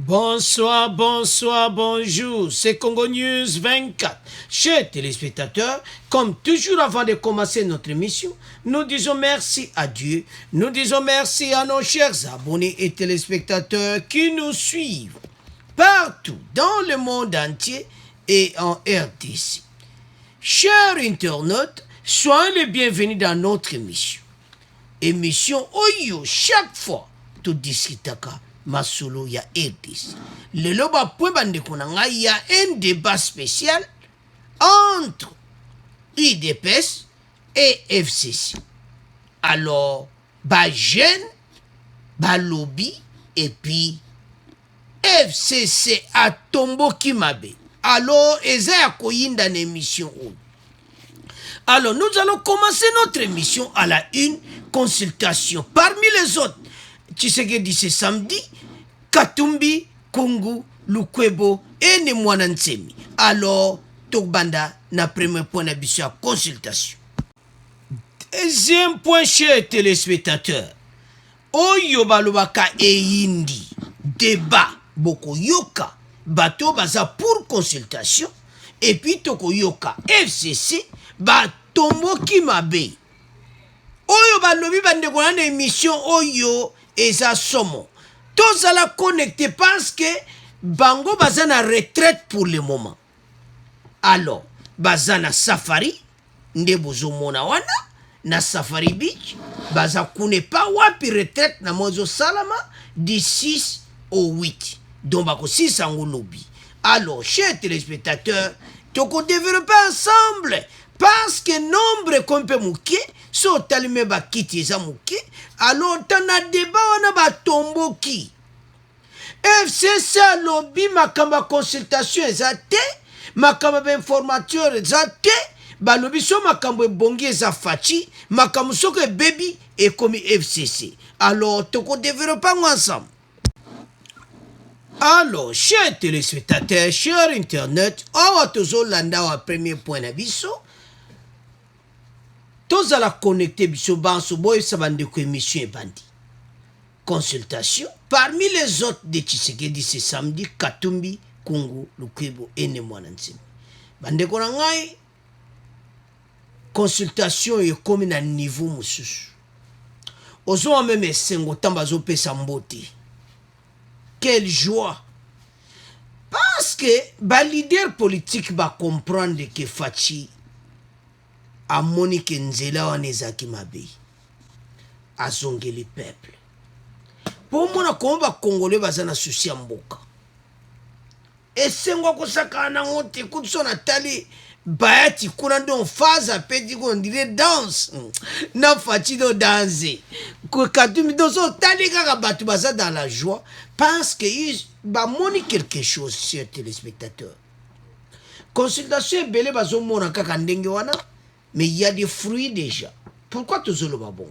Bonsoir, bonsoir, bonjour, c'est Congo News 24. Chers téléspectateurs, comme toujours avant de commencer notre émission, nous disons merci à Dieu, nous disons merci à nos chers abonnés et téléspectateurs qui nous suivent partout dans le monde entier et en RDC. Chers internautes, soyez les bienvenus dans notre émission. Émission Oyo, chaque fois, tout discutaka. Masolo ya RDC. Le loba point bande konanga, il y a un débat spécial entre IDPS et FCC. Alors, ba jeune, ba lobby et puis FCC a tombo kimabe. Alors, eza ya koyinda na émission. Alors, nous allons commencer notre émission à la une consultation. Parmi les autres, Tshisekedi ce samedi, Katumbi, Kungu, Lukwebo et Nemwana Nsemi. Alors, Tokbanda na premier point de vue à consultation. Deuxième point, chers téléspectateurs. Oyo balobaka e indi. Débat, boko yoka. Bato baza pour consultation. Et puis toko yoka FCC, batombo kimabe. Oyo balobi bande kona émission oyo eza somo. Tous à la connecter parce que bango bazana retraite pour le moment. Alors, bazana safari, nde bozo mona wana, na safari beach, baza kune pa wapi retraite na mozo salama, du 6 au 8. Donc bako 6 ango lobby. Alors, chers téléspectateurs, toko développer ensemble, parce que nombre kompe mouké, so talime ba kiti eza mouké, alors tana débat wana ba tombo ki. FCC lobby makamba consultation eza te, makamba ba informateur eza te, ba lobby so makambo ebongi eza fachi, makambo soko baby et comme FCC. Alors toko développer ensemble. Alors, chers téléspectateurs, chers internet, on va toujours landa au premier point de biso. Tous à la connecter biso banso boy sabande ko émission bandi. Consultation parmi les autres de Tshisekedi ce samedi Katumbi, Kungu, Lukwebo et Nemwana Nsemi. Bande ko ngai consultation est comme na niveau mususu. Ozo même sengo tambazo pesa mbote. Quelle joie! Parce que les leaders politiques va comprendre que Fachi a Monique Nzela Wanezaki Mabe a zongé le peuple. Pour moi, comment va Congolais bazana souci mboka? Et c'est moi qui s'accorde à monter coup de son atali. Bayati kuna ndo phase a pedi ko ndire danse na Fachi do danser ko Katumbi do so tali kaka batu baza dans la joie parce que ils ba moni quelque chose sur téléspectateurs. Consultation belé bazo mona kaka ndenge wana mais il y a des fruits déjà. Pourquoi toujours le bon?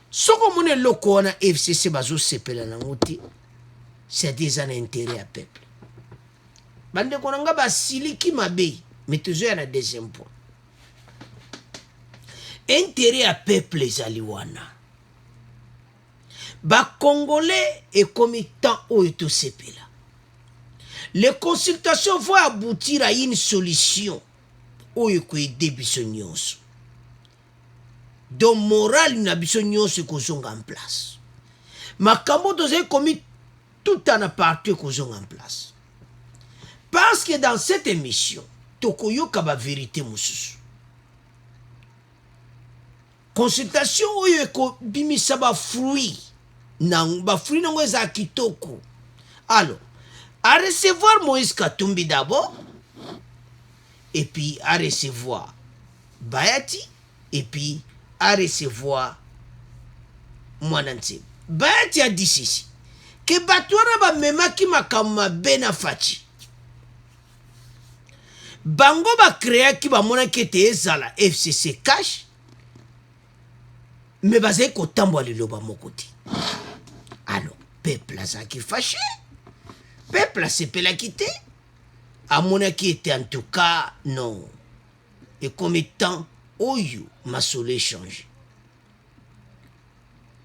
Soko mone loko wana FCC bazo sepela na ngoti c'est des an intérêt à peuple. Bande konanga ba siliki mabe. Mais toujours à deuxième point. Intérêt à peuple les aliwana. Ba Congolais et comme temps où est tout là. Les consultations vont aboutir à une solution où il y a des bisognos. Donc moral na bisognos qu'on en place. Ma kamo doze commis tout en aparté qu'on en place. Parce que dans cette émission tokoyoka ba vérité mususu. Consultation oyo eko bimisa ba fruit nango eza kitoko. Alors, à recevoir Moïse Katumbi d'abord et puis à recevoir Bayati et puis à recevoir Mwana Nsemi. Bayati a dit ceci que batwana ba memaki makama bena Fachi. Bango ba créer ki ba mona kete ezala FCC cash mais bazé ko tambo liloba mokoti. Alors peuple a qui fâché, peuple a sepé la quitté à mona qui était en tout cas non et comme étant oyo ma solé changé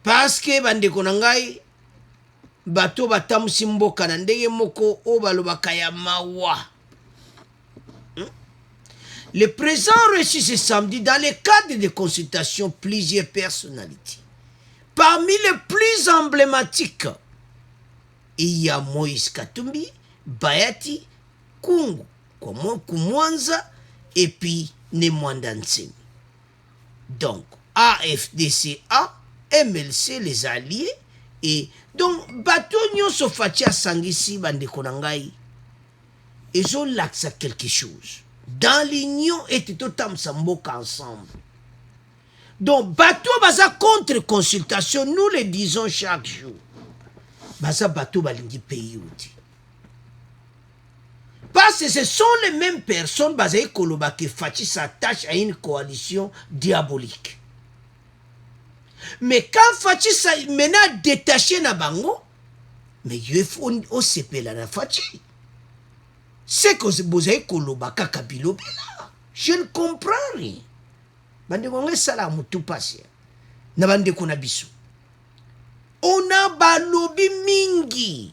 parce que bande konangai bato batambusi mboka na ndenge moko oyo balobaka ya mawa. Le président a reçu ce samedi dans le cadre de consultations plusieurs personnalités. Parmi les plus emblématiques, il y a Moïse Katumbi, Bayati, Kungu, Kumwanza et puis Nemwanda Nsemi. Donc, AFDCA, MLC, les alliés, et donc, bateau nyonso fatia sangisi bandeko na ngai, ils ont l'accès à quelque chose. Dans l'union et tout mboka ensemble. Donc, bateau baza contre consultation, nous le disons chaque jour. Baza bateau balingi pays outi. Parce que ce sont les mêmes personnes basées Koloba qui s'attachent à une coalition diabolique. Mais quand Fachi maintenant détaché na bango, mais il faut aussi la na Fachi. C'est que vous avez Koloba kakabilo bela. Je ne comprends rien. Bande konge sala mutu passé. Na bande kona biso. On a balobi mingi.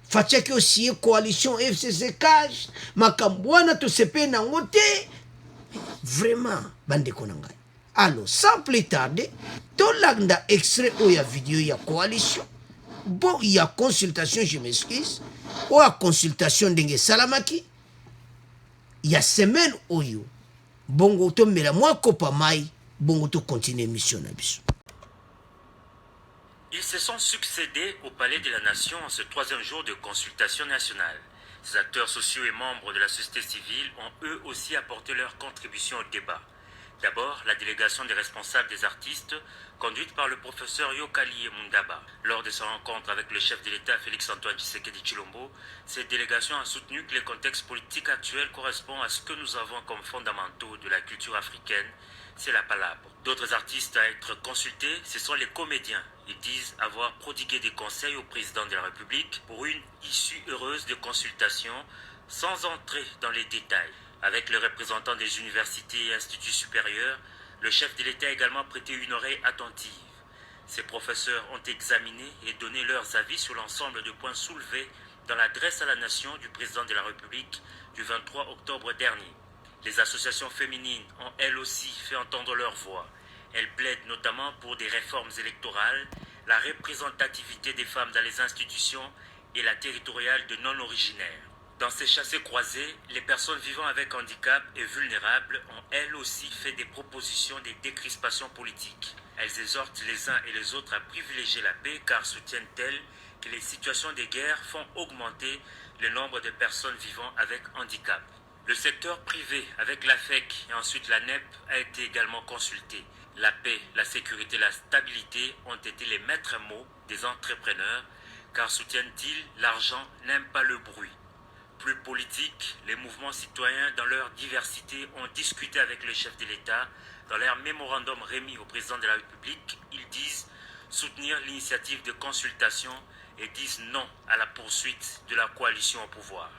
Fachi qui aussi coalition FCC Cage, makambwana to sepe na ngote. Vraiment bande konanga. Alors, sans plus tarder, tout l'agenda extrait où il y a vidéo, il y a coalition. Bon, il y a consultation, je m'excuse. Ou il y a consultation d'Enge Salamaki. Il y a semaine où il y a bon, to mela moi kopa mai, bon, to continue mission nabiso. Ils se sont succédés au Palais de la Nation en ce troisième jour de consultation nationale. Ces acteurs sociaux et membres de la société civile ont eux aussi apporté leur contribution au débat. D'abord, la délégation des responsables des artistes, conduite par le professeur Yokali Mundaba. Lors de sa rencontre avec le chef de l'État Félix-Antoine Tshisekedi Tshilombo, cette délégation a soutenu que le contexte politique actuel correspond à ce que nous avons comme fondamentaux de la culture africaine, c'est la palabre. D'autres artistes à être consultés, ce sont les comédiens. Ils disent avoir prodigué des conseils au président de la République pour une issue heureuse de consultation, sans entrer dans les détails. Avec les représentants des universités et instituts supérieurs, le chef de l'État a également prêté une oreille attentive. Ces professeurs ont examiné et donné leurs avis sur l'ensemble de points soulevés dans l'adresse à la nation du président de la République du 23 octobre dernier. Les associations féminines ont elles aussi fait entendre leur voix. Elles plaident notamment pour des réformes électorales, la représentativité des femmes dans les institutions et la territoriale de non-originaires. Dans ces chassés-croisés, les personnes vivant avec handicap et vulnérables ont elles aussi fait des propositions de décrispation politique. Elles exhortent les uns et les autres à privilégier la paix car soutiennent-elles que les situations de guerre font augmenter le nombre de personnes vivant avec handicap. Le secteur privé avec la FEC et ensuite la NEP a été également consulté. La paix, la sécurité, la stabilité ont été les maîtres mots des entrepreneurs car soutiennent-ils l'argent n'aime pas le bruit. Plus politique, les mouvements citoyens dans leur diversité ont discuté avec le chef de l'État. Dans leur mémorandum remis au président de la République, ils disent soutenir l'initiative de consultation et disent non à la poursuite de la coalition au pouvoir.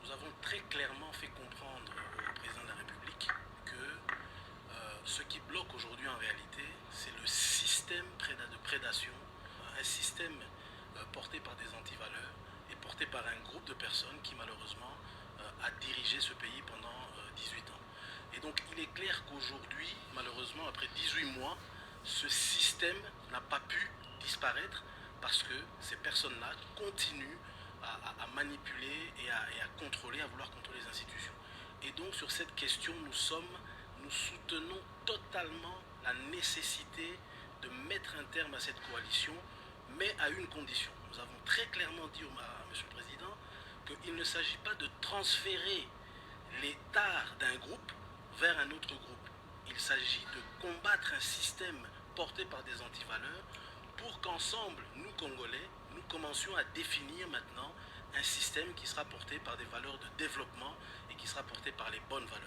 Nous avons très clairement fait comprendre au président de la République que ce qui bloque aujourd'hui en réalité, c'est le système de prédation, un système porté par des antivaleurs et porté par un groupe de personnes qui malheureusement a dirigé ce pays pendant 18 ans. Et donc il est clair qu'aujourd'hui, malheureusement, après 18 mois, ce système n'a pas pu disparaître parce que ces personnes-là continuent à manipuler et à contrôler, à vouloir contrôler les institutions. Et donc sur cette question, nous soutenons totalement la nécessité de mettre un terme à cette coalition, mais à une condition. Nous avons très clairement dit à M. le Président qu'il ne s'agit pas de transférer les tares d'un groupe vers un autre groupe. Il s'agit de combattre un système porté par des antivaleurs pour qu'ensemble, nous Congolais, nous commencions à définir maintenant un système qui sera porté par des valeurs de développement et qui sera porté par les bonnes valeurs.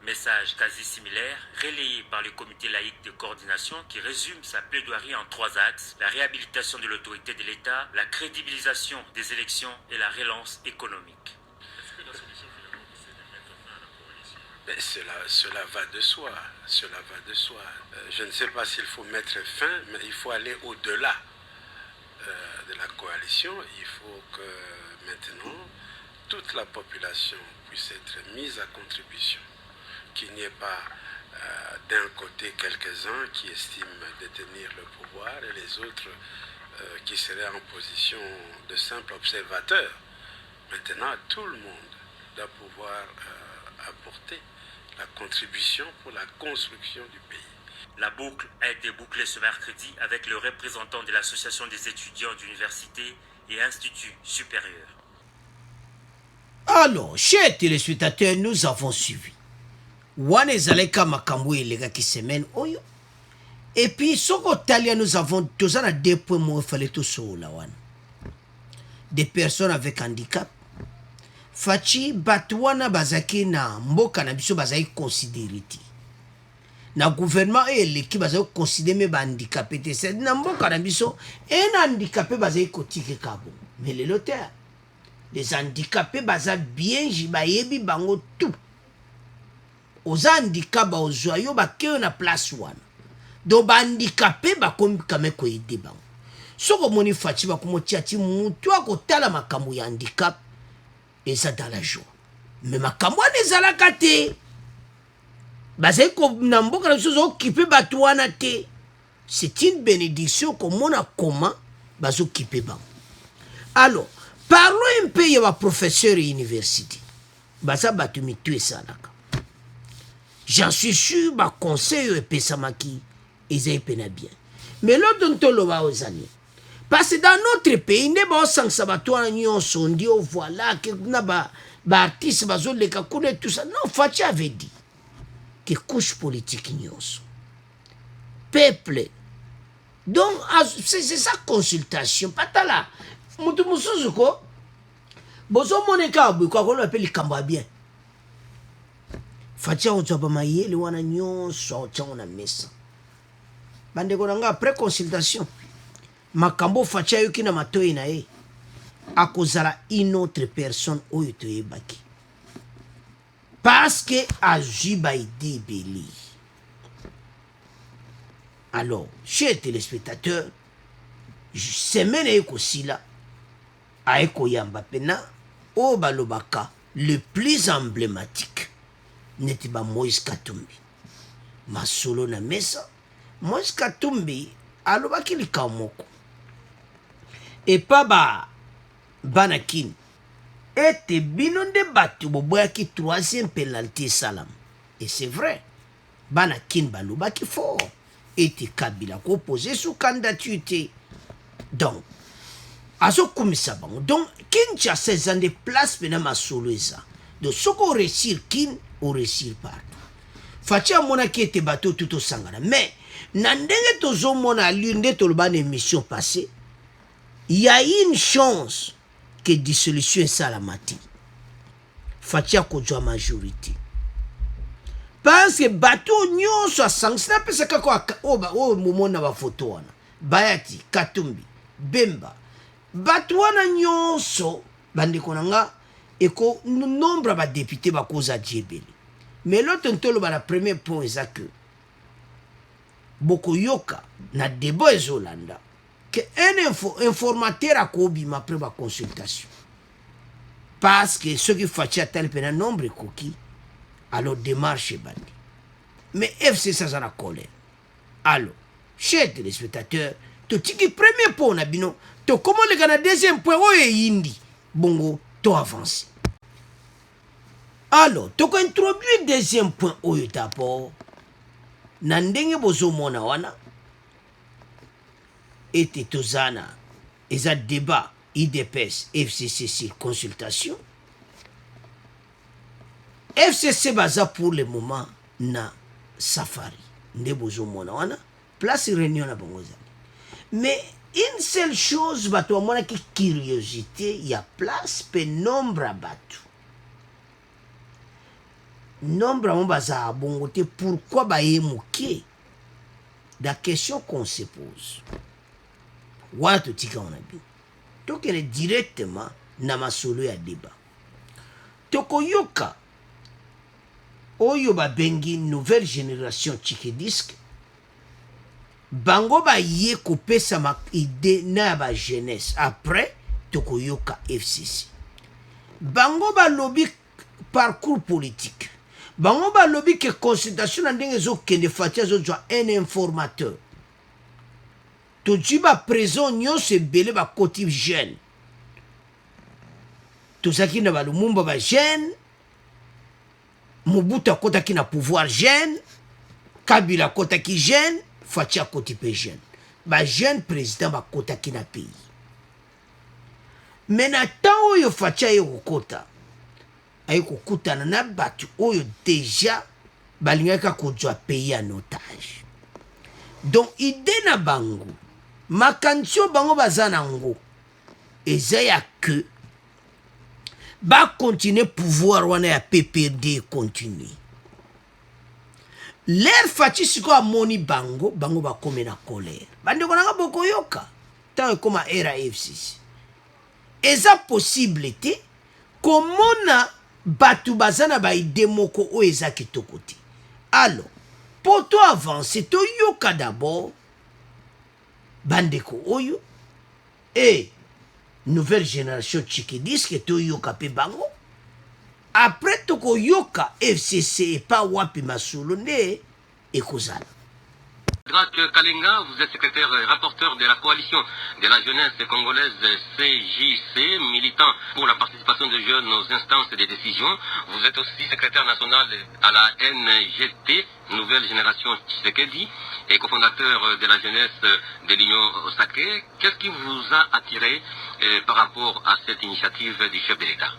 Message quasi similaire, relayé par le comité laïque de coordination qui résume sa plaidoirie en 3 axes, la réhabilitation de l'autorité de l'État, la crédibilisation des élections et la relance économique. Est-ce que la solution finalement c'est de mettre fin à la coalition? Cela va de soi, cela va de soi. Je ne sais pas s'il faut mettre fin, mais il faut aller au-delà de la coalition, il faut que maintenant toute la population puisse être mise à contribution, qu'il n'y ait pas d'un côté quelques-uns qui estiment détenir le pouvoir et les autres qui seraient en position de simples observateurs. Maintenant, tout le monde doit pouvoir apporter la contribution pour la construction du pays. La boucle a été bouclée ce mercredi avec le représentant de l'Association des étudiants d'université et instituts supérieurs. Alors, chers téléspectateurs, nous avons suivi. Wane Zaleka Makambo et les qui semaine oyo. Et puis, Soko Talia, nous avons tous à deux points où il fallait tout sur la wane. Des personnes avec handicap. Fachi Batwana Bazaki na mboka na biso bazaki considérité. Na gouvernement et l'équipe bazaki considéré ba handicapé te c'est na mboka na biso un handicapé bazaki kotike kabo. Mais les loteurs, les handicapés bazaki bien jibayebi bango tout. Aux handicapés ba ozoyo ba keo na place wana. Donc ba handicapé ba komi kame ko aider bango. Soko moni fachi ba komotia ti mutu akotala makambo ya handicap. Et ça dans la joie. Mais ma kamwa nezalaka te. Bazai ko namboka na biso occupé batwana te. C'est une bénédiction comme on a comment bazo occupé ba. Alors, parlons un peu de ma professeur à l'université. Baza batumi tu salaka. J'en suis sûr ba conseil et pesamaki ezai pena bien. Mais l'autre dont on va aux années. Parce que dans notre pays, ne ba sang sabatwa nyonso ndio voilà que na ba artiste bazo le kakune tout ça. Non, Fachi avait dit que couche politique nyonso. Peuple. Donc c'est ça consultation. Patala. Mutu musuzu ko. Bozo moneka abu kwa kono appelle kamba bien. Fachi on tsoba mayele wana nyonso on a mesa. Bande ko nga après consultation. Makambo facha yuki na matoi na e akozala une autre personne oyo toyebaki parce que agi ba ide beli. Alors chers téléspectateurs, semaine ekosila aeko yamba pena o balobaka le plus emblématique neti ba Moïse Katumbi masolo na mesa. Moïse Katumbi alobaki likamoko et pas banakin et bino de batu boboyaki troisième penalty salam et c'est vrai banakin balobaki fort et Kabila ko posé sous candidature. Donc azo kumisa bango donc Kinshasa ces des places pena masolo eza donc soko réussir kin ou réussir partout. Fachi amona ki ete bato tout sangana mais na ndenge tozomona l'une toloba na émission passée. Il y a une chance que dissolution ça la mati. Fatia kodwa majorité. Parce que bateau nyon so sangsna pesa kako o momona ba photo wana. Bayati Katumbi Bemba. Bateau wana nyon so bande konanga eko nombre ba député ba koza djebeli. Mais l'autre ntolo ba la premier point est que boko yoka na débat ezolanda. Que un informateur a kobima après ma consultation. Parce que ceux qui font tel un nombre de coquilles, alors démarche bandi. Mais FC ça la colère. Alors, chers téléspectateurs, tu tiki premier point na bino, tu comment le gars deuxième point oye indi, bongo, tu avances. Alors, tu introduit deuxième point oye d'abord, nandenge bozo mona wana. Et tozana et un débat IDPS FCCC consultation FCC baza pour le moment na safari ndebozo mona wana place réunion na bangozali. Mais une seule chose bato mona ki curiosité il y a place pe nombre à batu nombre à baza bongote pourquoi ba yemuke. La question qu'on se pose watu tika onabi tokele directement na masolo ya débat tokoyoka oyo babengi nouvelle génération tchikedisque bango baye kopesa ma idée na ba jeunesse après tokoyoka FCC bango balobi parcours politique bango balobi que consultation na ndenge ezokende fati azozwa un informateur tozwi baprésent nyonso ebele bakoti jeune tozalaki na balumumba bajeune mobutu akotaki na pouvoir jeune kabila akotaki jeune fati akoti mpe jeune bajeune président bakotaki na pays me na ntan oyo fati aye kokota aye kokutana na bato oyo deja balingaki kozwa pays en otage donc ide na bango makanisi oyo bango baza nango eza ya ke bakontinue pouvoir wana ya PPRD continue l'air fati sikoyo amoni bango bango bakome na colère bandeko nanga bokoyoka ntango ekoma era FCC eza possible te komona bato baza na baide moko oyo eza kitoko te alors po to avance toyoka d'abord bandeko oyo e nouvelle génération tshikediske toyoka mpe bango après tokoyoka FCC epa wapi masolo nde ekozala. Jacques Kalenga, vous êtes secrétaire et rapporteur de la coalition de la jeunesse congolaise CJC, militant pour la participation des jeunes aux instances de décision. Vous êtes aussi secrétaire national à la NGT, Nouvelle Génération Tshisekedi, et cofondateur de la jeunesse de l'Union Sacrée. Qu'est-ce qui vous a attiré par rapport à cette initiative du chef de l'État?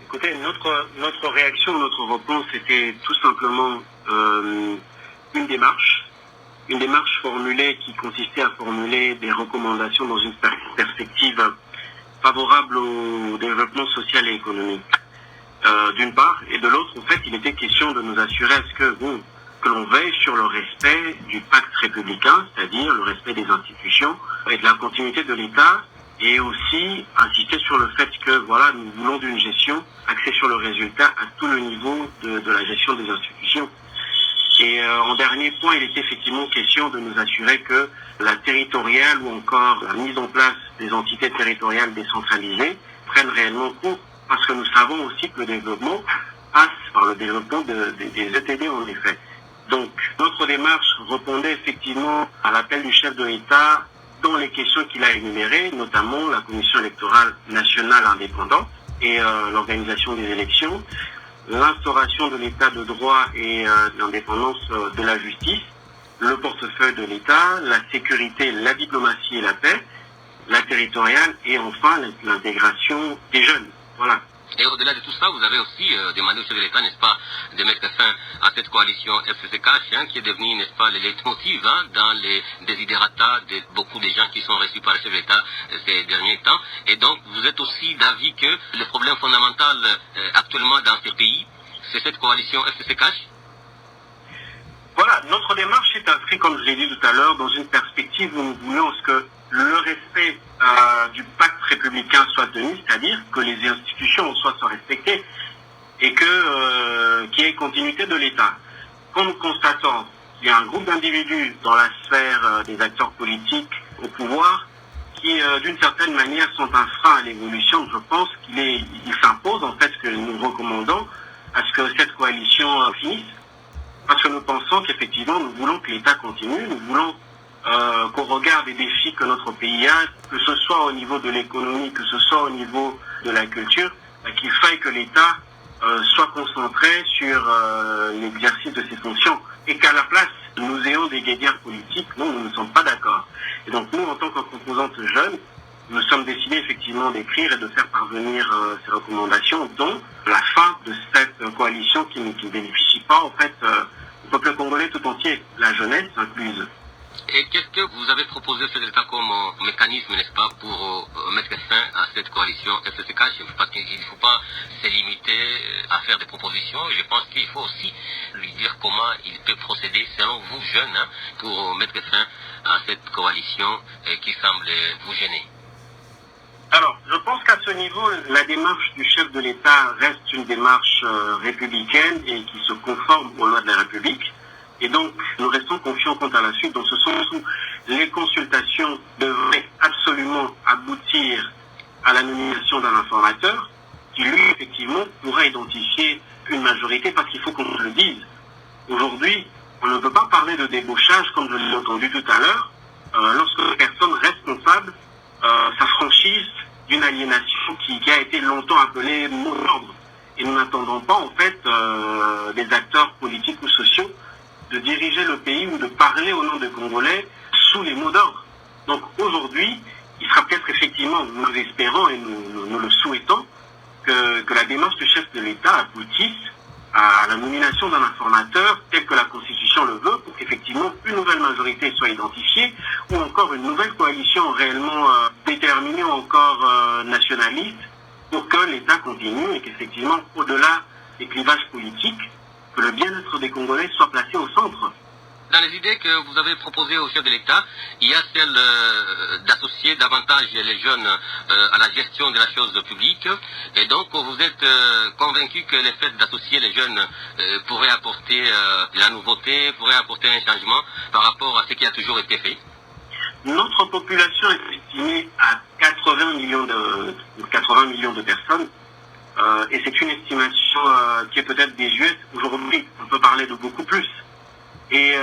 Écoutez, notre réaction, notre réponse était tout simplement une démarche formulée qui consistait à formuler des recommandations dans une perspective favorable au développement social et économique. D'une part, et de l'autre, en fait, il était question de nous assurer à ce que l'on veille sur le respect du pacte républicain, c'est-à-dire le respect des institutions et de la continuité de l'État, et aussi insister sur le fait que voilà, nous voulons d'une gestion axée sur le résultat à tout le niveau de la gestion des institutions. Et en dernier point, il était effectivement question de nous assurer que la territoriale ou encore la mise en place des entités territoriales décentralisées prennent réellement cours, parce que nous savons aussi que le développement passe par le développement des ETD en effet. Donc notre démarche répondait effectivement à l'appel du chef de l'État dans les questions qu'il a énumérées, notamment la Commission électorale nationale indépendante et l'organisation des élections, l'instauration de l'état de droit et l'indépendance de la justice, le portefeuille de l'État, la sécurité, la diplomatie et la paix, la territoriale et enfin l'intégration des jeunes. Voilà. Et au-delà de tout ça, vous avez aussi demandé au chef de l'État, n'est-ce pas, de mettre fin à cette coalition FCC-CACH, qui est devenue, n'est-ce pas, le leitmotiv dans les desiderata de beaucoup de gens qui sont reçus par le chef de l'État ces derniers temps. Et donc, vous êtes aussi d'avis que le problème fondamental actuellement dans ce pays, c'est cette coalition FCC-CACH? Voilà, notre démarche est inscrite, comme je l'ai dit tout à l'heure, dans une perspective où nous voulons que le respect du pacte républicain soit tenu, c'est-à-dire que les institutions soient respectées et qu'il y ait continuité de l'État. Quand nous constatons qu'il y a un groupe d'individus dans la sphère des acteurs politiques au pouvoir qui, d'une certaine manière, sont un frein à l'évolution, je pense qu'il s'impose en fait que nous recommandons à ce que cette coalition finisse. Parce que nous pensons qu'effectivement, nous voulons que l'État continue, nous voulons qu'au regard des défis que notre pays a, que ce soit au niveau de l'économie, que ce soit au niveau de la culture, qu'il faille que l'État soit concentré sur l'exercice de ses fonctions et qu'à la place, nous ayons des guéguerres politiques. Non, nous ne sommes pas d'accord. Et donc nous, en tant que composante jeune, nous sommes décidés effectivement d'écrire et de faire parvenir ces recommandations, dont la fin de cette coalition qui ne bénéficie pas en fait au peuple congolais tout entier, la jeunesse incluse. Et qu'est-ce que vous avez proposé chef de l'État comme mécanisme, n'est-ce pas, pour mettre fin à cette coalition FCC-CACH? Parce qu'il ne faut pas se limiter à faire des propositions. Je pense qu'il faut aussi lui dire comment il peut procéder, selon vous, jeunes, pour mettre fin à cette coalition qui semble vous gêner. Alors, je pense qu'à ce niveau, la démarche du chef de l'État reste une démarche républicaine et qui se conforme aux lois de la République. Et donc, nous restons confiants quant à la suite, dans ce sens où les consultations devraient absolument aboutir à la nomination d'un informateur qui, lui, effectivement, pourra identifier une majorité, parce qu'il faut qu'on le dise. Aujourd'hui, on ne peut pas parler de débauchage, comme je l'ai entendu tout à l'heure, lorsque la personne responsable s'affranchisse d'une aliénation qui a été longtemps appelée mot d'ordre. Et nous n'attendons pas, en fait, des acteurs politiques ou sociaux de diriger le pays ou de parler au nom des Congolais sous les mots d'ordre. Donc aujourd'hui, il sera peut-être effectivement, nous espérons et nous le souhaitons, que la démarche du chef de l'État aboutisse à la nomination d'un informateur tel que la Constitution le veut, pour qu'effectivement une nouvelle majorité soit identifiée, ou encore une nouvelle coalition réellement déterminée ou encore nationaliste, pour que l'État continue et qu'effectivement, au-delà des clivages politiques, que le bien-être des Congolais soit placé au centre. Dans les idées que vous avez proposées au chef de l'État, il y a celle d'associer davantage les jeunes à la gestion de la chose publique. Et donc, vous êtes convaincu que le fait d'associer les jeunes pourrait apporter de la nouveauté, pourrait apporter un changement par rapport à ce qui a toujours été fait? Notre population est estimée à 80 millions de personnes. Et c'est une estimation qui est peut-être désuète. Aujourd'hui, on peut parler de beaucoup plus. Et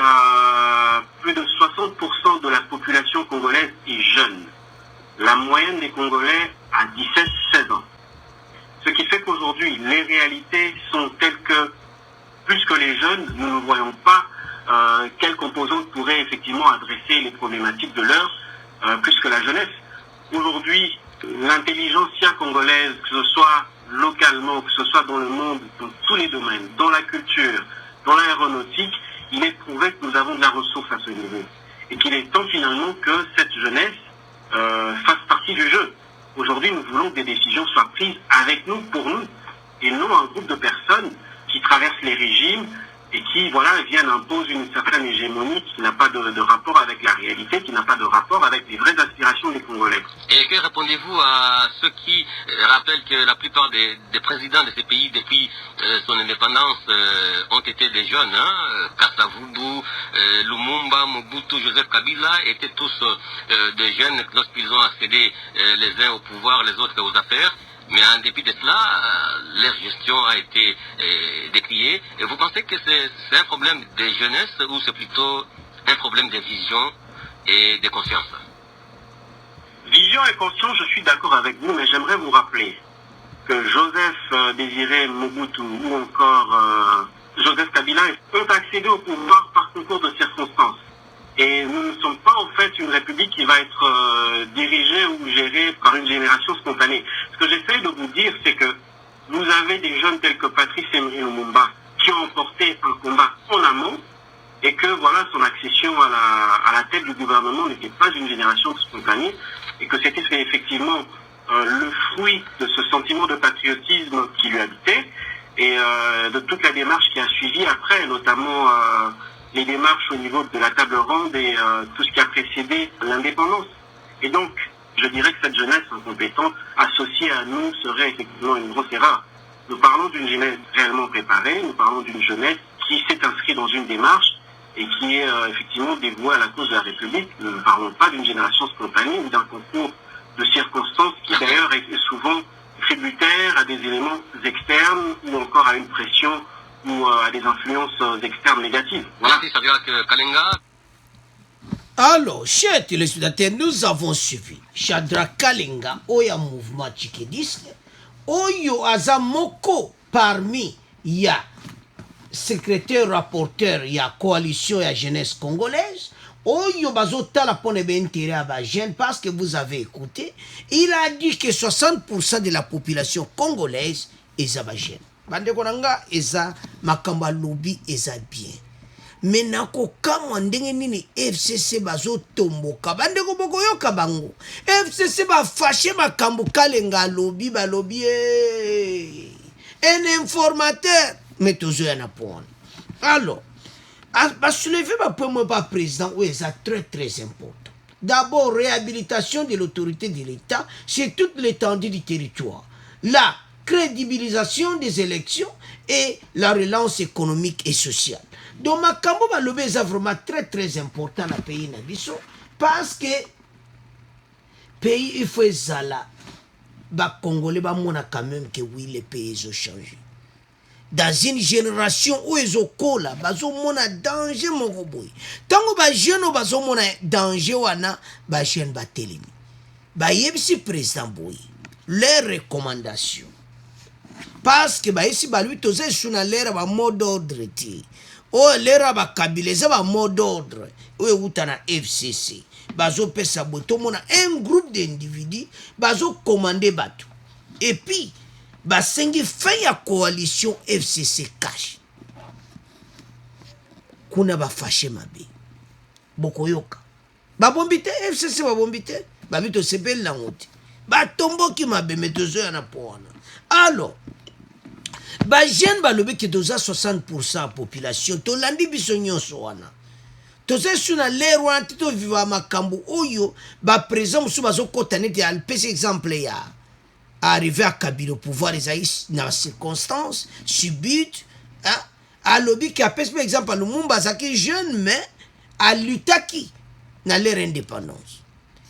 plus de 60% de la population congolaise est jeune. La moyenne des Congolais a 17-16 ans. Ce qui fait qu'aujourd'hui, les réalités sont telles que, plus que les jeunes, nous ne voyons pas quelle composante pourrait effectivement adresser les problématiques de l'heure, plus que la jeunesse. Aujourd'hui, l'intelligentsia congolaise, que ce soit localement, que ce soit dans le monde, dans tous les domaines, dans la culture, dans l'aéronautique, il est prouvé que nous avons de la ressource à ce niveau. Et qu'il est temps finalement que cette jeunesse fasse partie du jeu. Aujourd'hui, nous voulons que des décisions soient prises avec nous, pour nous, et non un groupe de personnes qui traversent les régimes et qui, voilà, viennent imposer une certaine hégémonie qui n'a pas de rapport avec la réalité, qui n'a pas de rapport avec les vraies aspirations des Congolais. Et que répondez-vous à ceux qui rappellent que la plupart des présidents de ces pays, depuis son indépendance, ont été des jeunes, hein? Kasavubu, Lumumba, Mobutu, Joseph Kabila étaient tous des jeunes lorsqu'ils ont accédé les uns au pouvoir, les autres aux affaires. Mais en dépit de cela, leur gestion a été décriée. Et vous pensez que c'est un problème de jeunesse ou c'est plutôt un problème de vision et de conscience? Vision et conscience, je suis d'accord avec vous, mais j'aimerais vous rappeler que Joseph Désiré Mobutu ou encore Joseph Kabila ont accédé au pouvoir par concours de circonstances. Et nous ne sommes pas en fait une république qui va être dirigée ou gérée par une génération spontanée. Ce que j'essaie de vous dire, c'est que vous avez des jeunes tels que Patrice Emery Lumumba qui ont emporté un combat en amont et que voilà, son accession à la tête du gouvernement n'était pas une génération spontanée et que c'était effectivement le fruit de ce sentiment de patriotisme qui lui habitait et de toute la démarche qui a suivi après, notamment les démarches au niveau de la table ronde et tout ce qui a précédé l'indépendance. Et donc, je dirais que cette jeunesse incompétente associée à nous serait effectivement une grosse erreur. Nous parlons d'une jeunesse réellement préparée, nous parlons d'une jeunesse qui s'est inscrite dans une démarche et qui est effectivement dévouée à la cause de la République. Nous ne parlons pas d'une génération spontanée ou d'un concours de circonstances qui d'ailleurs est souvent tributaire à des éléments externes ou encore à une pression ou à des influences externes négatives. Voilà. Merci, Shadrack Kalenga. Alors, chers téléspectateurs, nous avons suivi Shadrack Kalenga, Oya Mouvement Tchikediste, Oyo Azamoko parmi ya secrétaire rapporteur ya coalition ya jeunesse congolaise, Oyo Bazotala pone intérêt à la jeune parce que vous avez écouté, il a dit que 60% de la population congolaise est jeune. Bandeko nanga eza makamba lobi eza bien. Menako kama ndenge nini FCC bazo tomboka bandeko boko yoka bango. FCC ba fâché makambo Kalenga lobi ba lobi un informateur mais toujours un apport. Alors, ba soulever ba premier pas président où est très très important. D'abord réhabilitation de l'autorité de l'État sur toute l'étendue du territoire. La crédibilisation des élections et la relance économique et sociale. Donc makambo balobi eza vraiment très important na pays na biso parce que pays il faut ezala ba congolais bamona quand même que oui les pays ont changé dans une génération où ezokola bazomona danger moko boye ntango bajeune oyo bazomona danger wana bajeune batelemi bayebisi président boye les recommandations parce que bayebisi balui toza esu na lere ba mot d'ordre te oyo lere ya bakabila eza ba mot d'ordre oyo euta na FCC bazopesa boye tomona un groupe d'individus bazocommande bato et puis basengi fin ya coalition FCC cash kuna bafashe mabe bokoyoka babombi te FCC babombi te babi tosepeli nango te batomboki mabe me tozoya na po wana alors bajeune balobi ke toza 60% ya population tolandi biso nyonso wana toza esu na lere wana te toviva makambo oyo baprésent mosusu bazokota neti alipesi exemple ya arrivé à Kabila au pouvoir dans les circonstances subite à lobby qui a par exemple le Lumumba qui jeune mais à lutaki dans leur indépendance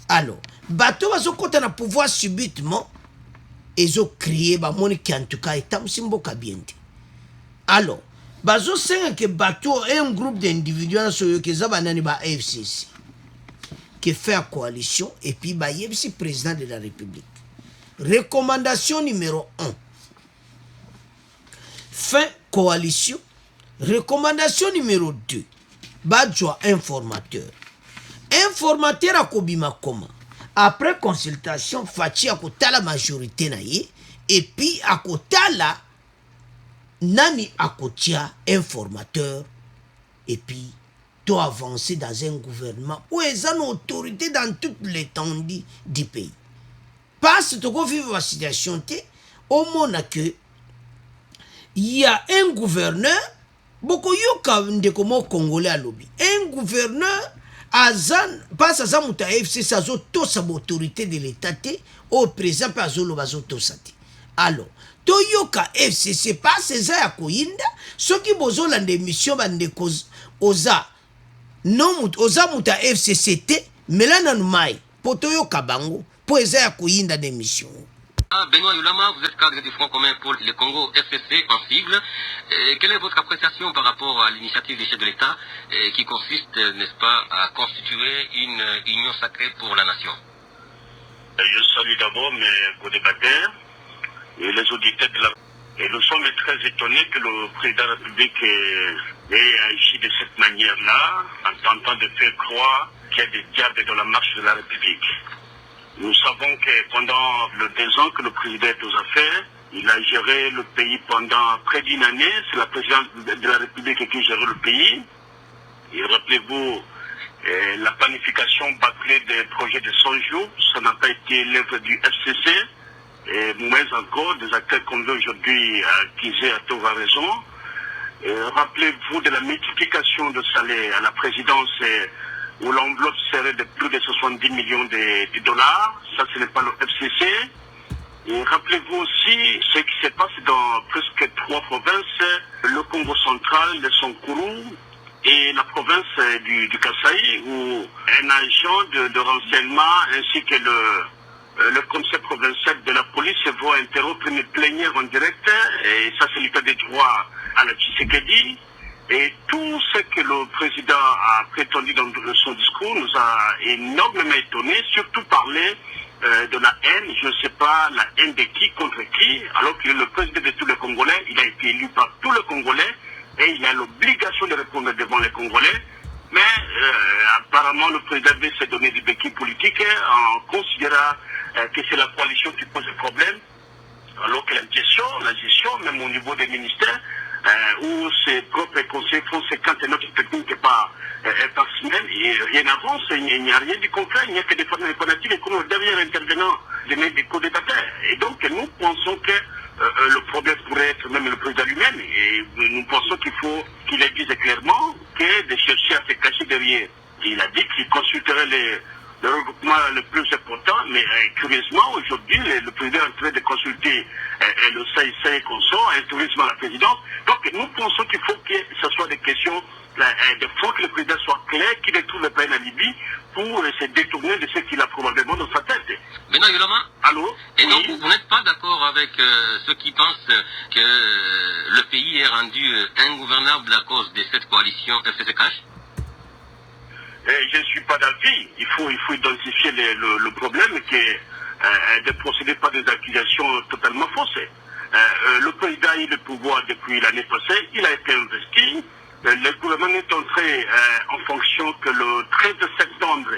alors bateau bazo kota na pouvoir subitement ils ont crié ba moni qui en tout cas est simbo kabiente alors bazo senga que bateau un groupe d'individus so que za banani ba FCC qui fait coalition et puis ba yebisi président de la République. Recommandation numéro 1. Fin coalition. Recommandation numéro 2. Badjoa informateur. Informateur à Kobima Koma. Après consultation, Fachi a la majorité naïe. Et puis à la Nani Akotia informateur. Et puis doit avancer dans un gouvernement où ils ont une autorité dans toute l'étendue du pays. Parce que tu vivre la situation, au moins que il y a un gouverneur, beaucoup de Congolais à lobby. Un gouverneur, Azan, pas à Muta FC, ça a toute sa autorité de l'État, au président, pas à Zolo Bazoto Sati. Alors, Toyoka FCC, pas ces à Koyinda, ceux qui bozol en démission, bande oza, non, oza Muta FCCT, mais là, non, mai, pour Toyoka Bango. Pour essayer à couiller dans des missions. Benoît Yulama, vous êtes cadre du Front commun pour le Congo FCC en sigle. Quelle est votre appréciation par rapport à l'initiative du chef de l'État qui consiste, n'est-ce pas, à constituer une union sacrée pour la nation? Je salue d'abord mes co-débatteurs et les auditeurs de la... Et nous sommes très étonnés que le président de la République ait agi de cette manière-là, en tentant de faire croire qu'il y a des diables dans la marche de la République. Nous savons que pendant les 2 ans que le président est aux affaires, il a géré le pays pendant près d'1 année. C'est la présidente de la République qui gère le pays. Et rappelez-vous, la planification bâclée des projets de 100 jours, ça n'a pas été l'œuvre du FCC. Et moins encore, des acteurs qu'on veut aujourd'hui acquiser à tort à raison. Rappelez-vous de la multiplication de salaires à la présidence où l'enveloppe serait de plus de 70 millions de dollars. Ça, ce n'est pas le FCC. Et rappelez-vous aussi ce qui se passe dans presque 3 provinces, le Congo central, le Sankourou et la province du Kasaï, où un agent de renseignement ainsi que le conseil provincial de la police vont interrompre une plénière en direct. Et ça, c'est l'état des droits à la Tshisekedi. Et tout ce que le président a prétendu dans son discours nous a énormément étonnés, surtout parler de la haine, je ne sais pas la haine de qui contre qui, alors que le président de tous les Congolais, il a été élu par tous les Congolais et il a l'obligation de répondre devant les Congolais. Mais apparemment le président veut se donner des béquilles politiques en considérant que c'est la coalition qui pose le problème, alors que la gestion, même au niveau des ministères, où ses propres conseils font 50 notes techniques par semaine, et rien n'avance, il n'y a rien du concret, il n'y a que des fanatiques et comme le dernier intervenant des co-débatteurs. Et donc nous pensons que le problème pourrait être même le président lui-même, et nous pensons qu'il faut qu'il le dise clairement que de chercher à se cacher derrière. Il a dit qu'il consulterait le regroupement le plus important, mais curieusement, aujourd'hui, le président est en train de consulter le CIC consort, un tourisme à la présidence. Donc nous pensons qu'il faut que ce soit des questions de fond, que le président soit clair, qu'il ne trouve pas en Libye pour se détourner de ce qu'il a probablement dans sa tête. Maintenant, Yolama, allô? et donc vous n'êtes pas d'accord avec ceux qui pensent que le pays est rendu ingouvernable à cause de cette coalition FCC-Cash? Je ne suis pas d'avis. Il faut identifier le problème qui est de procéder par des accusations totalement fausses. Le président a eu le pouvoir depuis l'année passée, il a été investi. Le gouvernement est entré en fonction que le 13 septembre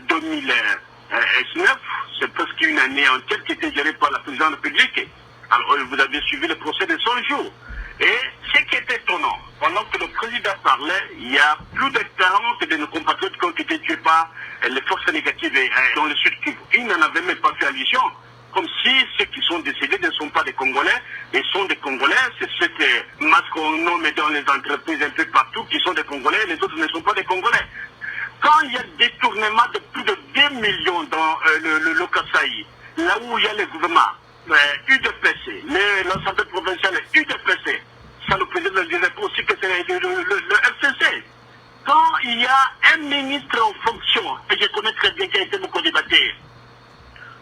2019, c'est presque une année entière qui était gérée par la présidente de la République. Alors vous avez suivi le procès de 100 jours. Et ce qui est étonnant, pendant que le président parlait, il y a plus de 40 de nos compatriotes qui ont été tués par les forces négatives dans le sud Kivu. Ils n'en avaient même pas fait allusion. Comme si ceux qui sont décédés ne sont pas des Congolais, ils sont des Congolais, c'est ceux que qu'on nomme dans les entreprises un peu partout qui sont des Congolais, les autres ne sont pas des Congolais. Quand il y a détournement de plus de 2 millions dans le Kasaï, là où il y a le gouvernement, UDPC, l'Assemblée provinciale UDPC, ça le président ne disait pas aussi que c'est le FCC. Quand il y a un ministre en fonction, et je connais très bien qui a été mon co-débatteur,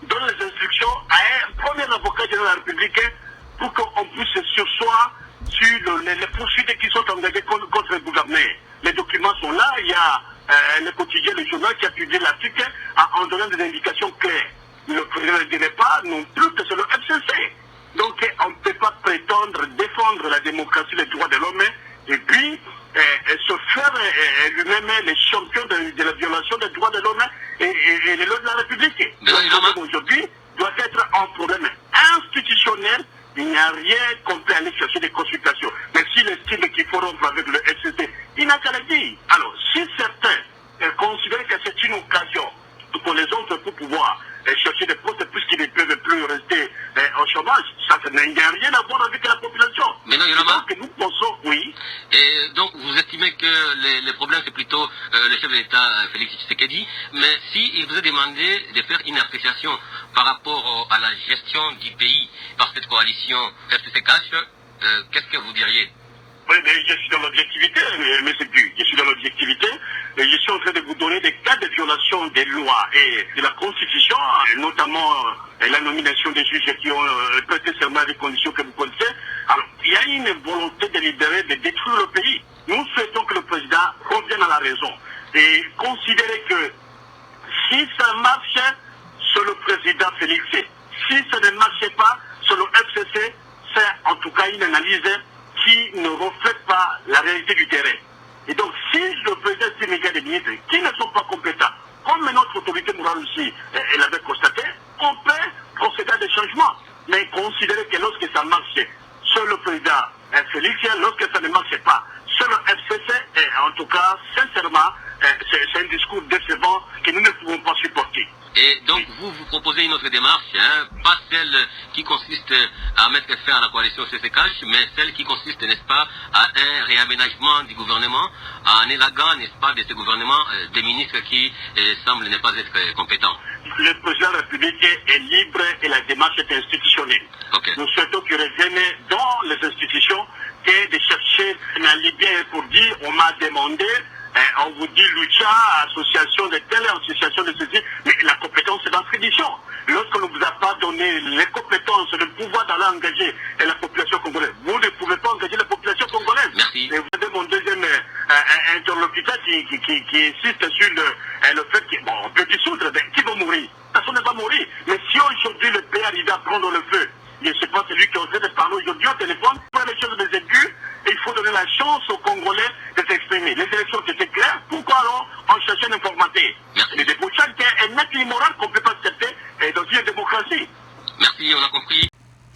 donne les instructions à un premier avocat général de la République pour qu'on puisse se sursoir sur les poursuites qui sont engagées contre le gouverneur. Les documents sont là, il y a le quotidien, le journal qui a publié l'article en donnant des indications claires. Le président ne dirait pas non plus que c'est le FCC. Donc on ne peut pas prétendre défendre la démocratie, les droits de l'homme et puis se faire lui-même les champions de la violation des droits de l'homme et les lois de la République. Le problème aujourd'hui doit être un problème institutionnel. Il n'y a rien qu'on peut aller chercher des consultations. Mais s'il estime qu'il faut rompre avec le FCC, il n'a qu'à le dire. Alors, si certains considèrent que c'est une occasion pour les autres pour pouvoir chercher des postes puisqu'ils ne peuvent plus rester au chômage, ça n'a rien à voir avec la population. Mais non, Yolama, que nous pensons, oui. Et donc, vous estimez que les problèmes, c'est plutôt le chef de l'État, Félix Tshisekedi, mais s'il vous a demandé de faire une appréciation par rapport à la gestion du pays par cette coalition FCC-Cash, qu'est-ce que vous diriez? Oui, mais je suis dans l'objectivité, mais c'est plus. Je suis dans l'objectivité. Et je suis en train de vous donner des cas de violation des lois et de la Constitution, et notamment la nomination des juges qui ont prêté serment à des conditions que vous connaissez. Alors, il y a une volonté délibérée de détruire le pays. Nous souhaitons que le président revienne à la raison et considérer que si ça marche sur le président Félix, si ça ne marche pas sur le FCC, c'est en tout cas une analyse qui ne reflète pas la réalité du terrain. Et donc, si le président sénégalais des ministres qui ne sont pas compétents, comme notre autorité morale aussi, elle avait constaté, on peut procéder à des changements. Mais considérer que lorsque ça marche sur le président Félix, lorsque ça ne marche pas sur le FCC, en tout cas, sincèrement, c'est un discours décevant que nous ne pouvons pas supporter. Et donc, vous proposez une autre démarche, pas celle qui consiste à mettre fin à la coalition CCCash, mais celle qui consiste, n'est-ce pas, à un réaménagement du gouvernement, en élaguant, n'est-ce pas, de ce gouvernement, des ministres qui semblent ne pas être compétents. Le président de la République est libre et la démarche est institutionnelle. Okay. Nous souhaitons qu'il revienne dans les institutions et de chercher un Libyen pour dire on m'a demandé. On vous dit Lucha, association de telle, association de ceci, mais la compétence c'est d'inscription. Lorsqu'on ne vous a pas donné les compétences, le pouvoir d'aller engager la population congolaise, vous ne pouvez pas engager la population congolaise. Merci. Et vous avez mon deuxième interlocuteur qui insiste sur le fait qu'on peut dissoudre, mais qui va mourir? Personne ne va mourir. Mais si aujourd'hui le pays arrive à prendre le feu, je sais pas, c'est lui qui est en train de parler aujourd'hui au téléphone, pour les choses des aigus, il faut donner la chance aux Congolais de s'exprimer. Les élections, c'était clair. Pourquoi alors on cherchait un informateur? Les débouchants, c'est un acte immoral qu'on ne peut pas accepter dans une démocratie. Merci, on a compris.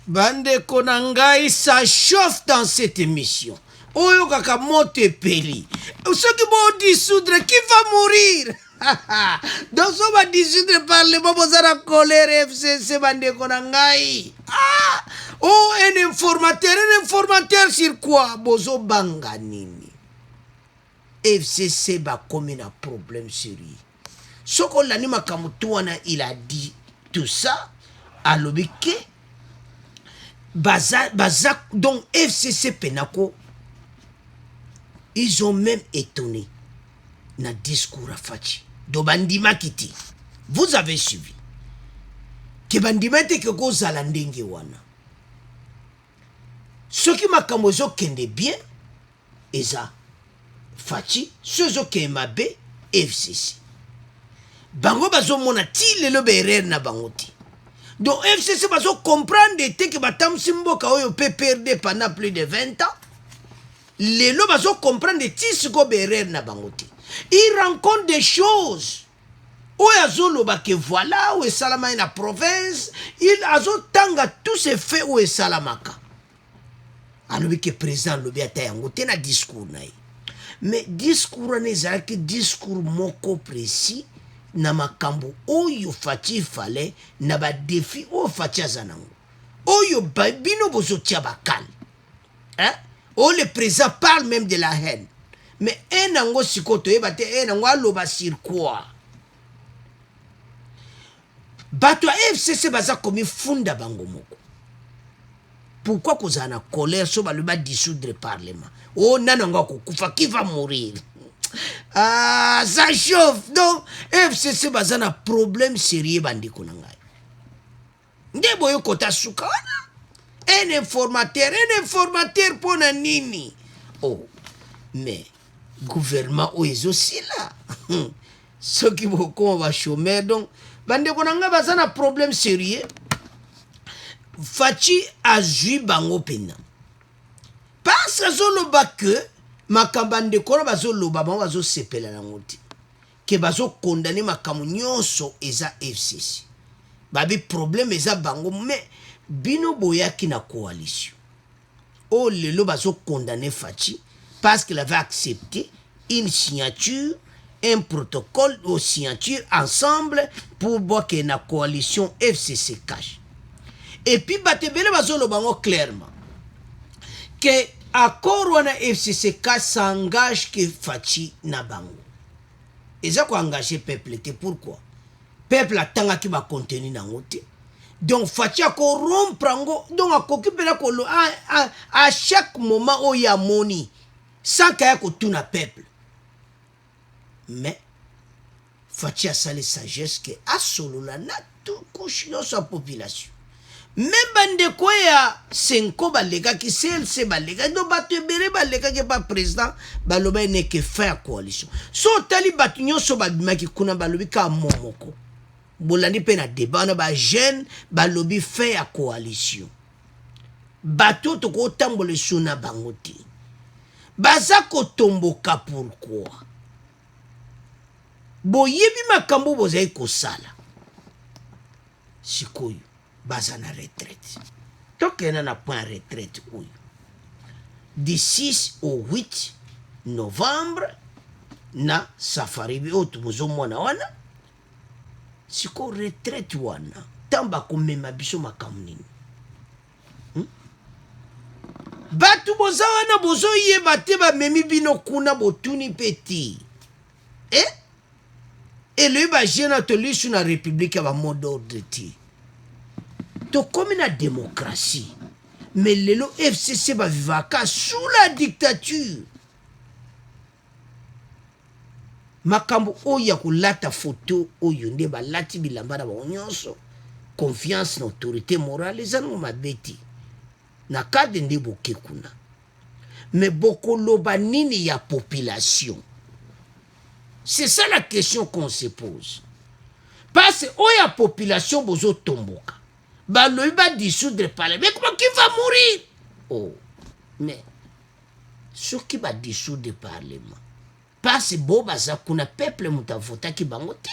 Bande Konangai, ça chauffe dans cette émission. Oyo kaka mote peli. Ceux qui vont dissoudre, qui va mourir? Donc, on va dissoudre par les Bobozara colère FCC, Bande Konangai. Ah! Oh, un informateur sur quoi? Bozo Banganini. FCC va comme un problème sérieux. Soko l'anima Kamutuana, il a dit tout ça à l'obéké. donc FCC Penako, ils ont même étonné na discours à Fachi. Do bandima kiti. Vous avez suivi. Que bandima te ke ko zalandenge wana. Ce qui m'a kamozo kende bien, eza Fachi, ceux qui mabe FCC. Bango bazo mona ti lelo berer na bangoti. Donc FCC bazo comprendre que batam simboka oyo peut perdre pendant plus de 20 ans. Lelo bazo comprendre ti siko berer na bangoti. Il rencontre des choses. Oyo azoloba que voilà, ou salama na province, il azo tanga tous ces faits ou salamaka. Alobi que président lobi atayango te na discours na. Mais discours n'est que discours moko précis na makambo oyo Fachi fallait na ba défi o Fachi azanango. Oyo bino bozo tia bakal. Hein? Oh, le président parle même de la haine. Mais un ango sikoto ebate un ango aloba sur quoi? Bato FCC baza komi funda bango moko. Pourquoi vous avez une colère sur le bas dissoudre le Parlement? Oh, nananga kufa, qui va mourir? Ah, ça chauffe. Donc, FCC baza na problème sérieux bandi kunangai. Nde boyo kota suka wana. Un informateur pour nini? Oh, mais gouvernement est aussi là. Ceux qui vont va chômer donc bandi kunanga baza na problème sérieux. Fachi a joué bango pena. Parce que makambande kono bazo loba bango bazo sepela na ngoti. Que bazo condamner makamu nyonso eza FCC. Babi problème eza bango mais bino boyaki na coalition. Oh lelo bazo condamner Fachi parce qu'il avait accepté une signature, un protocole aux signatures ensemble pour voir que la coalition FCC cache. Et puis, Batebele Bazolo Bango clairement que accord wana FCCK s'engage que Fachi na bango. Et ça quoi engager peuple te pourquoi? Peuple attend qui va contenir na ngote. Donc Fachi a rompre ngo donc a occuper la kolo à chaque moment où il y a moni sans qu'il y ait tout na peuple. Mais Fachi a sali sagesse que a solo la na tout couche dans sa population. Même bande ko ya senko balega ki CLC balega do batu bere balega ke pas président baloba ne ke faire coalition so tali batu nyonso babima ki kuna balobi ka momoko bolandi pe na débat na ba jeune balobi faire coalition batu to ko tambole suna bangoti baza ko tomboka pourquoi boyebi makambo bozai ko sala sikoyo baza na retraite. Donc, il y a un point de retraite. Du 6 au 8 novembre, na safari bi otu bozo mwana wana. Siko retraite wana. Tamba kumema biso makamnini. Batu boza wana bozo ye bate ba memi bino kuna botuni peti. Eh? Et le ba jena to lisu na république ba mot d'ordre ti. Comme la démocratie, mais le FCC va vivre sous la dictature. Makambo oya kulata photo oyo nde ba lati bilamba na bonyonso confiance na autorité morale ezango mabeti na kade nde boke kuna mais boko loba nini ya population. C'est ça la question qu'on se pose. Parce que oya population bozo tomboka bah lui va dissoudre le Parlement. Mais comment qui va mourir? Oh, mais ce qui va dissoudre le Parlement, parce que bon baza kuna peuple muta vota ki bangote.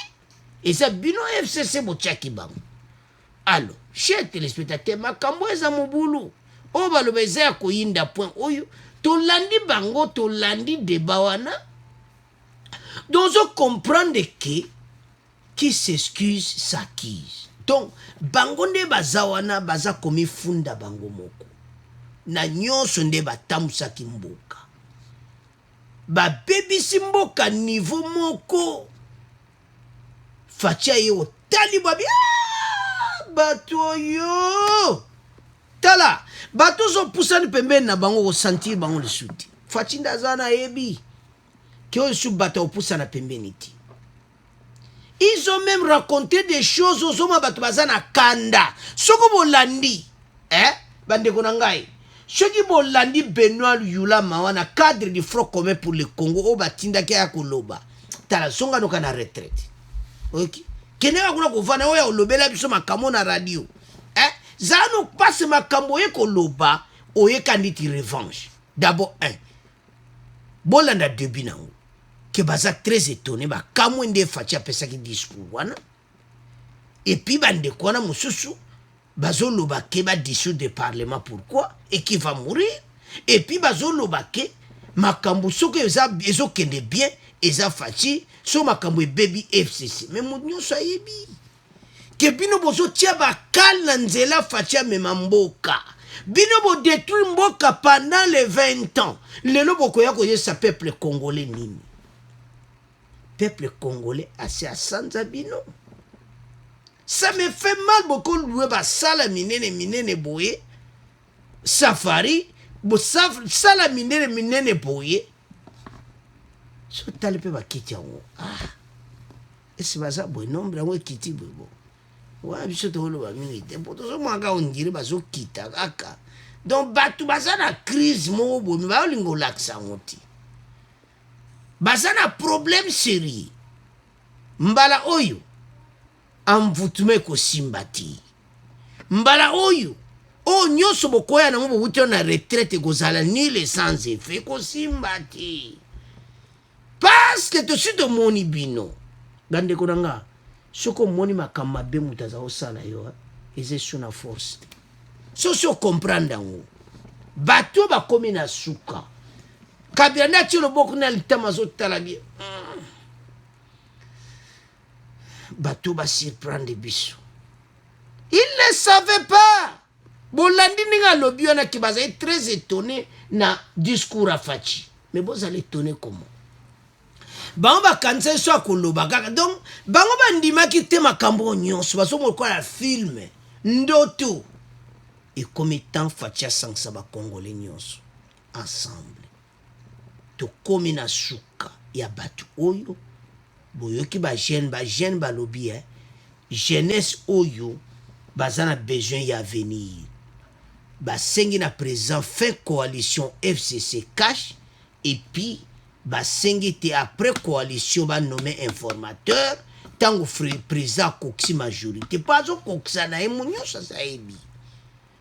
Et ça bino FCC bocha ki bango. Alors, chers téléspectateurs, makambo eza mobulu. O baloba eza ko yinda point oyo to landi bango to landi débat wana. Donc on comprend que qui s'excuse s'accuse. Donc, bango nde bazawana baza komi funda bango moko. Na nyonso nde batamusa ki mboka. Ba bebisi mboka niveau moko. Facha ye otali babi. Bato yo. Tala. bato ozopusani pembeni na bango kosentir bango lisusu te faci nde aza na yebi ke oyo lisusu bato opusana pembeni te. Ils ont même raconté des choses aux hommes bato baza na kanda soko bolandi bandeko na ngai soki bolandi Benoît Yula Mawa na cadre du Front commun pour le Congo o batindaki ya koloba tala songa noka na retraite ok keneka kuna kovana oyo olobela biso makambo na radio zano passe makambo ye koloba oyekandi ti revanche. D'abord bolanda début nango ke baza très étonné bakamwe nde faci apesaki discours wana et puis bandeko wana mosusu bazoloba ke badissoudre de parlement pourquoi et qui va mourir et puis bazoloba ke makambo soki ezokende bien eza faci so makambo ebebi FCC mais moto nyonso ayebi ke bino bozotia bakale na nzela faci amema mboka bino bodétruire mboka pendant les 20 ans lelo bokoya koyesa peuple congolais nini. Peuple congolais assez à sanza bino. Ça me fait mal beaucoup louer basala minene boye safari bo sala minene boye so talipe bakiti yango esi baza boye nombre yango ekiti boye bo wa biso toloba mingi te mpo tozomwaka ondire bazokita kaka donc bato baza na crise moko boye baolinga olakisa yango te baza na problème sérieux mbala oyo amvutume kosimba te mbala oyo oyo nyonso bokoya nango bowuti na retraite kozala nile sans effet kosimba te parce que tosi tomoni bino bandeko na nga soki omoni makambo mabe moto aza kosala yo eza so na force te sosi okomprendre yango bato bakomi na suka Kabila nde atie loboko na litama azotala bien bato basurprendre biso. Il ne savait pas bolandi ndenge alobi wana ke bazali très étonné na discours ya faci mais bozali étonné comment bango bakanisa so akoloba kaka donc bango bandimaki te makambo nyonso bazomokola film ndoto ekomi temps faci asangisa bakongole nyonso ensemble tokomi na suka ya bato oyo boyoki bagene balobi jeunesse oyo baza na besoin ya avenir basengi na président fait coalition FCC cash et puis basengi te après coalition banome informateur tango président kokisi majorité pazo kokisa na ye nyonso azayebi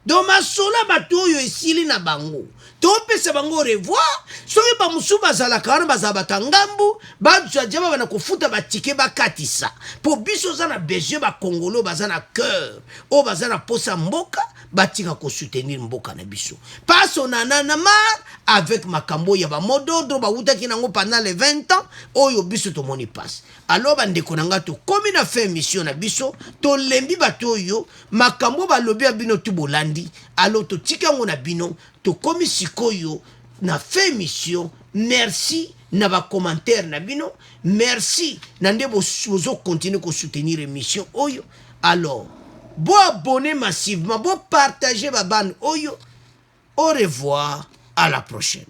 donc masola bato oyo esili na bango topesa bango revoir soki bamosusu bazalaka wana bazala bato ya ngambu bajajaba bana kofuta batike bakatisa mpo biso oza na besoin bakongolo baza na cœur oyo baza na posa mboka batika kosoutenir mboka na biso parce on en a marre avec makambo ya bamot d'ordre bawutaki nango pendant les 20 ans oyo biso tomoni passe alors bandeko na nga tokomi na fin émission na biso tolembi bato oyo makambo balobi ya bino tu bolandi alors totika yango na bino tokomi sikoyo na fin émission. Merci na ba commentaire na bino merci na nde bozo continuer ko soutenir émission oyo alors bon abonner massivement bon partager ba bande oyo au revoir à la prochaine.